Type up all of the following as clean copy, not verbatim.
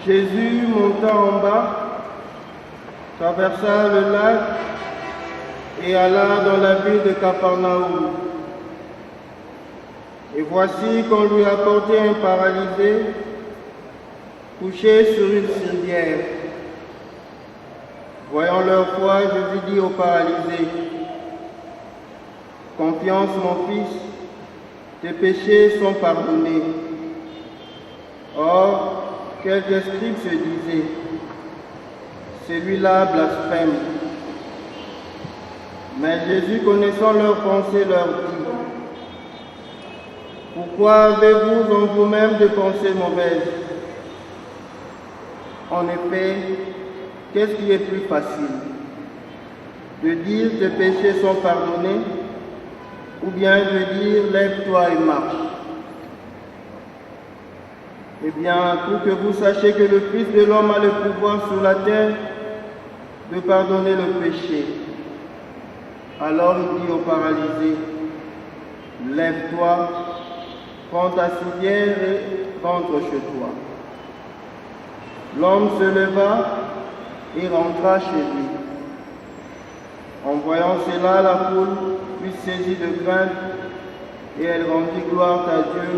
Jésus monta en bas, traversa le lac et alla dans la ville de Capharnaüm. Et voici qu'on lui apportait un paralysé couché sur une civière. Voyant leur foi, Jésus dit au paralysé: « Confiance, mon fils, tes péchés sont pardonnés. » Or, quelques scribes se disaient: « Celui-là blasphème. » Mais Jésus, connaissant leurs pensées, leur dit: « Pourquoi avez-vous en vous-même des pensées mauvaises? En effet, qu'est-ce qui est plus facile? De dire tes péchés sont pardonnés, ou bien de dire lève-toi et marche? Eh bien, pour que vous sachiez que le Fils de l'homme a le pouvoir sur la terre de pardonner le péché. » Alors il dit au paralysé: « Lève-toi, prends ta civière et rentre chez toi. » L'homme se leva et rentra chez lui. En voyant cela, la foule fut saisie de crainte et elle rendit gloire à Dieu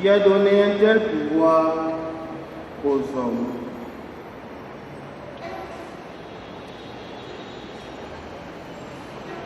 qui a donné un tel pouvoir aux hommes.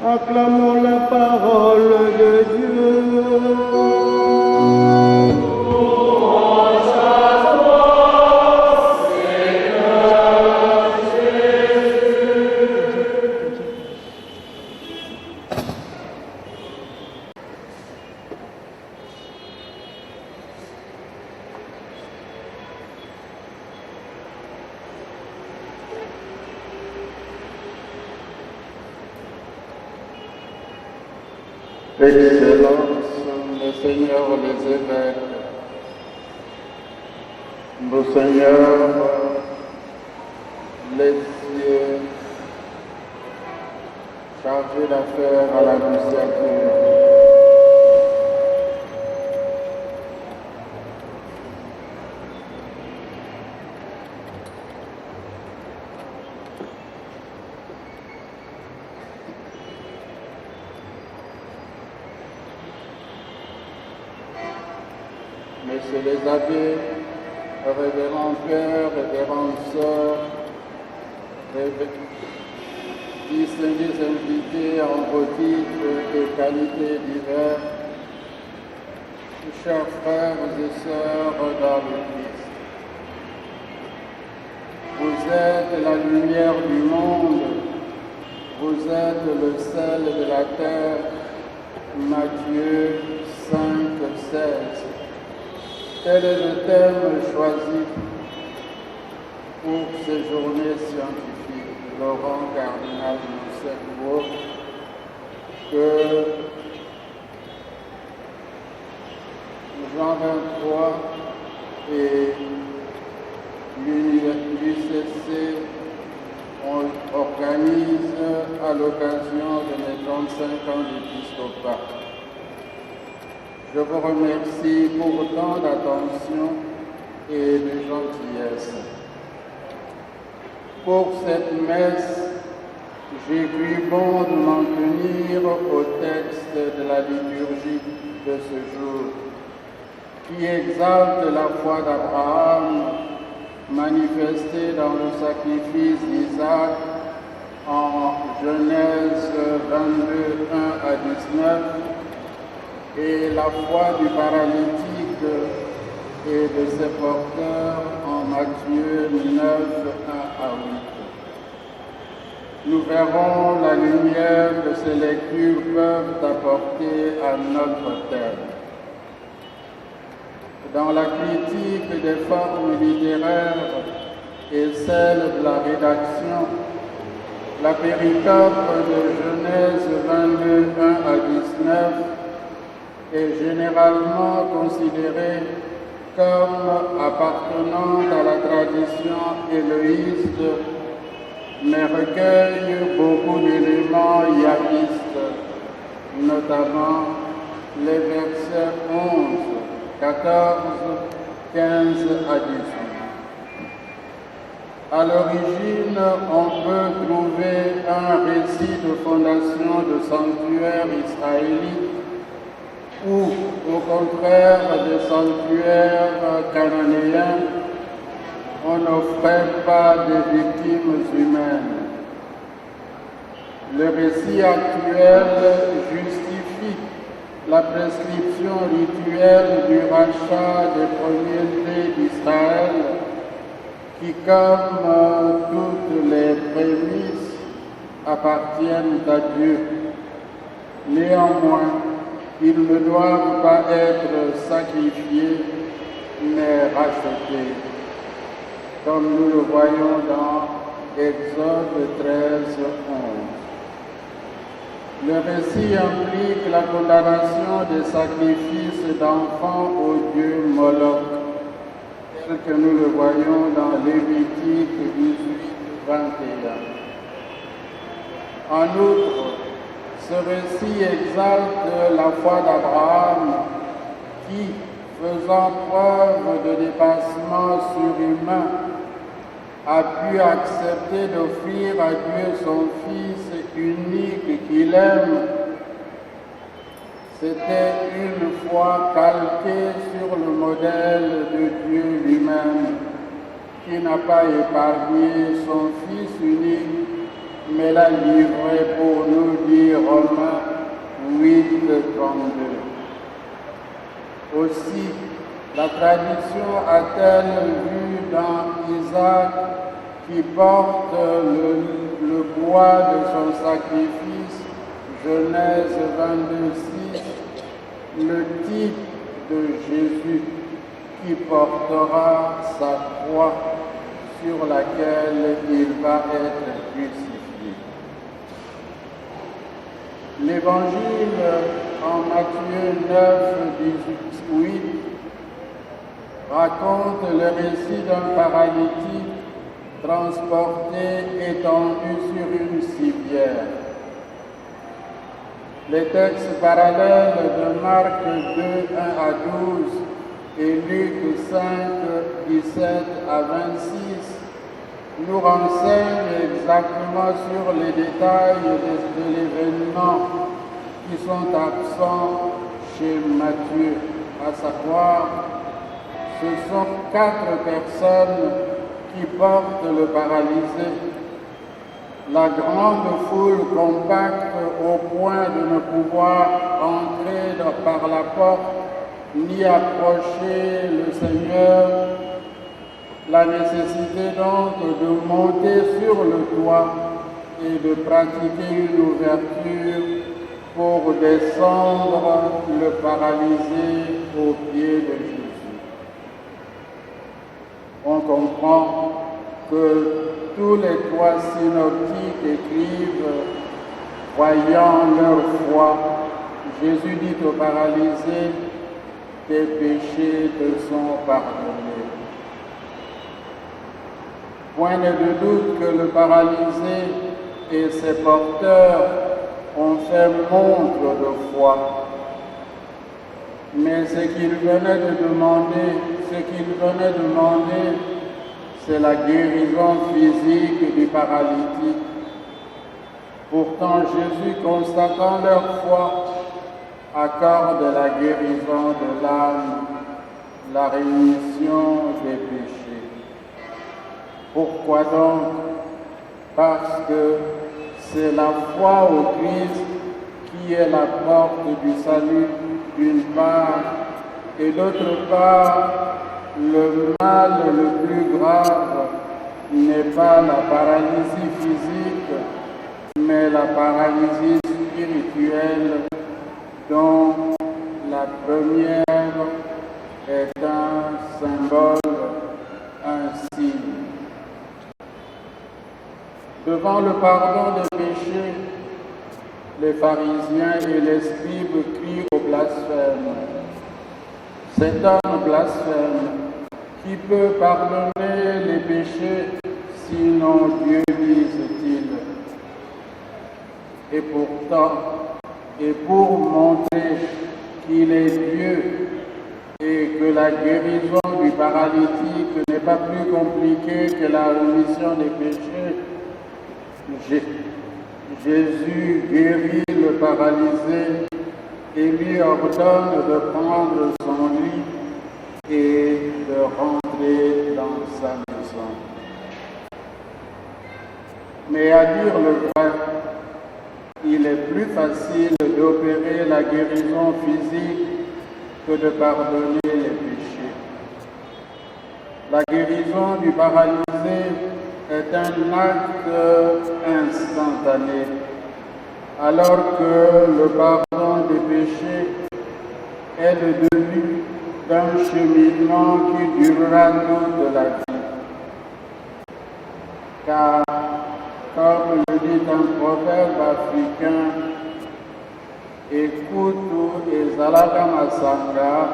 Acclamons la parole de Dieu. Excellences, Messeigneurs les évêques, Monseigneur les cieux, chargés d'affaires à la nunciature, Messieurs les abbés, révérends pères, révérends sœurs, distingués invités en vos titres et qualités diverses, chers frères et sœurs dans le Christ. Vous êtes la lumière du monde, vous êtes le sel de la terre. Matthieu 5, 16. Tel est le thème choisi pour ces journées scientifiques. Laurent Cardinal MONSENGWO, que Jean 23 et l'UCC organise à l'occasion de mes 35 ans d'épiscopat. Je vous remercie pour autant d'attention et de gentillesse. Pour cette messe, j'ai cru bon de m'en tenir au texte de la liturgie de ce jour, qui exalte la foi d'Abraham manifestée dans le sacrifice d'Isaac en Genèse 22, 1 à 19, et la foi du paralytique et de ses porteurs en Matthieu 9, 1 à 8. Nous verrons la lumière que ces lectures peuvent apporter à notre thème. Dans la critique des formes littéraires et celle de la rédaction, la péricope de Genèse 22, 1 à 19 est généralement considérée comme appartenant à la tradition éloïste, mais recueille beaucoup d'éléments yahistes, notamment les versets 11, 14, 15 à 18. À l'origine, on peut trouver un récit de fondation de sanctuaires israélites ou, au contraire, des sanctuaires cananéens. On n'offrait pas de victimes humaines. Le récit actuel justifie la prescription rituelle du rachat des premiers-nés d'Israël qui, comme toutes les prémices, appartiennent à Dieu. Néanmoins, ils ne doivent pas être sacrifiés, mais rachetés, comme nous le voyons dans Exode 13, 11. Le récit implique la condamnation des sacrifices d'enfants au dieu Moloch, tel que nous le voyons dans Lévitique 18, 21. En outre, ce récit exalte la foi d'Abraham qui, faisant preuve de dépassement surhumain, a pu accepter d'offrir à Dieu son Fils unique qu'il aime. C'était une foi calquée sur le modèle de Dieu lui-même, qui n'a pas épargné son Fils unique, mais l'a livré pour nous, dit Romains 8, 32. Aussi, la tradition a-t-elle vu dans Isaac, qui porte le bois de son sacrifice, Genèse 22, 6, le type de Jésus qui portera sa croix sur laquelle il va être crucifié. L'Évangile en Matthieu 9, 18, raconte le récit d'un paralytique transporté, étendu sur une civière. Les textes parallèles de Marc 2, 1 à 12 et Luc 5, 17 à 26 nous renseignent exactement sur les détails de l'événement qui sont absents chez Matthieu, à savoir, ce sont 4 personnes qui portent le paralysé. La grande foule compacte au point de ne pouvoir entrer par la porte ni approcher le Seigneur. La nécessité donc de monter sur le toit et de pratiquer une ouverture pour descendre le paralysé aux pieds de Jésus. On comprend que tous les 3 synoptiques écrivent, voyant leur foi, Jésus dit au paralysé, tes péchés te sont pardonnés. Point n'est de doute que le paralysé et ses porteurs ont fait montre de foi. Mais ce qu'il venait de demander, c'est la guérison physique du paralytique. Pourtant, Jésus, constatant leur foi, accorde la guérison de l'âme, la rémission des péchés. Pourquoi donc? Parce que c'est la foi au Christ qui est la porte du salut d'une part, et d'autre part, le mal le plus grave n'est pas la paralysie physique, mais la paralysie spirituelle, dont la première est un symbole, un signe. Devant le pardon des péchés, les pharisiens et les scribes crient au blasphème. Cet homme blasphème, qui peut pardonner les péchés, sinon Dieu, disent-ils. Et pourtant, et pour montrer qu'il est Dieu, et que la guérison du paralytique n'est pas plus compliquée que la rémission des péchés, Jésus guérit le paralysé et lui ordonne de prendre son lit et de rentrer dans sa maison. Mais à dire le vrai, il est plus facile d'opérer la guérison physique que de pardonner les péchés. La guérison du paralysé est un acte instantané, alors que le pardon des péchés est le début d'un cheminement qui durera toute la vie. Car, comme le dit un proverbe africain, Ekutu ezalaka masanga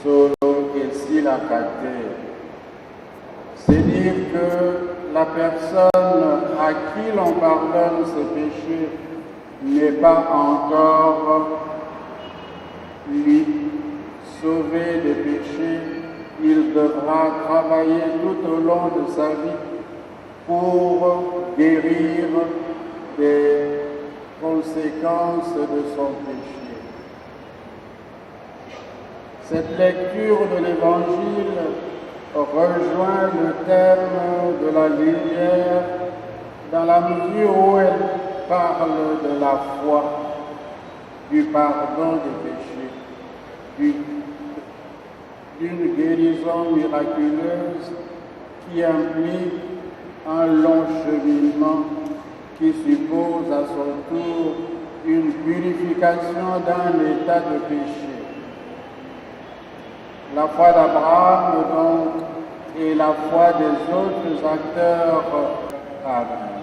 solo esila kate. C'est dire que la personne à qui l'on pardonne ses péchés n'est pas encore lui sauvé des péchés. Il devra travailler tout au long de sa vie pour guérir des conséquences de son péché. Cette lecture de l'Évangile rejoint le thème de la lumière dans la mesure où elle parle de la foi, du pardon des péchés, d'une guérison miraculeuse qui implique un long cheminement qui suppose à son tour une purification d'un état de péché. La foi d'Abraham, donc, et la foi des autres acteurs. Amen.